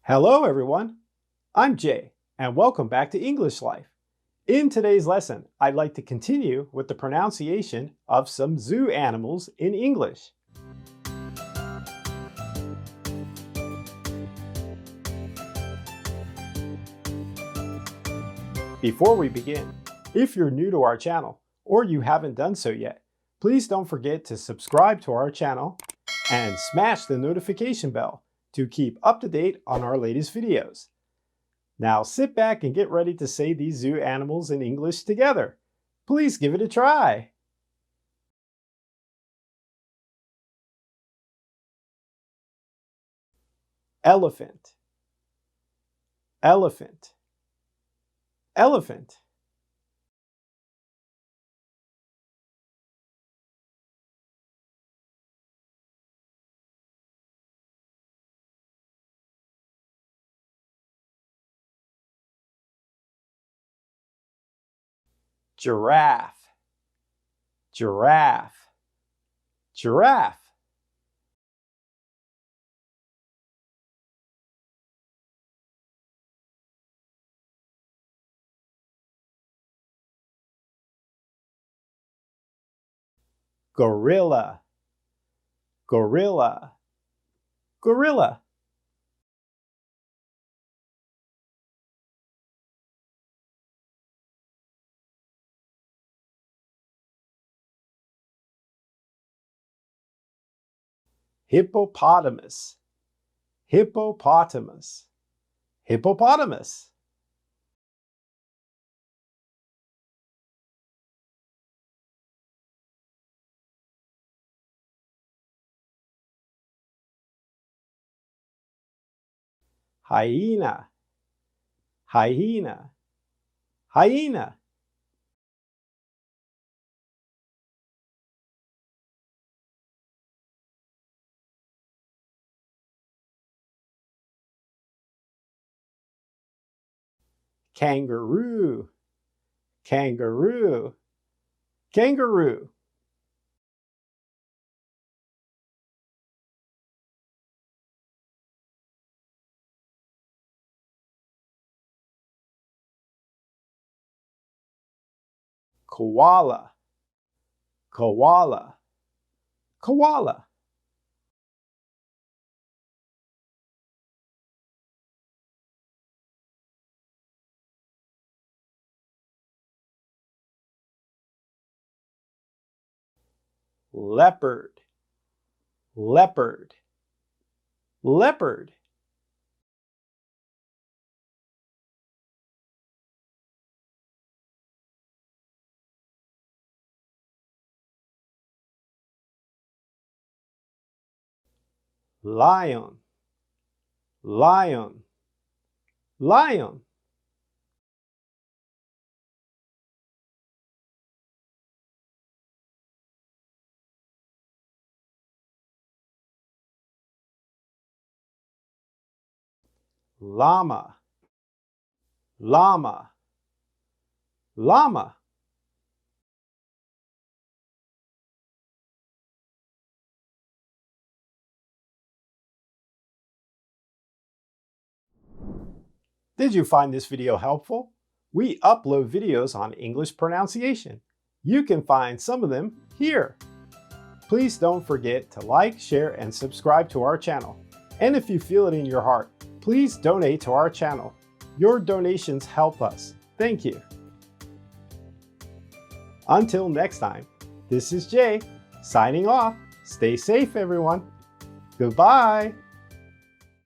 Hello everyone, I'm Jay, and welcome back to English Life. In today's lesson, I'd like to continue with the pronunciation of some zoo animals in English. Before we begin, if you're new to our channel, or you haven't done so yet, please don't forget to subscribe to our channel and smash the notification bell to keep up to date on our latest videos. Now sit back and get ready to say these zoo animals in English together. Please give it a try. Elephant, elephant, elephant. Giraffe, giraffe, giraffe. Gorilla, gorilla, gorilla. Hippopotamus, hippopotamus, hippopotamus. Hyena, hyena, hyena. Kangaroo, kangaroo, kangaroo. Koala, koala, koala. Leopard, leopard, leopard. Lion, lion, lion. Llama, llama, llama. Did you find this video helpful? We upload videos on English pronunciation. You can find some of them here. Please don't forget to like, share, and subscribe to our channel. And if you feel it in your heart, please donate to our channel. Your donations help us. Thank you. Until next time, this is Jay, signing off. Stay safe, everyone. Goodbye.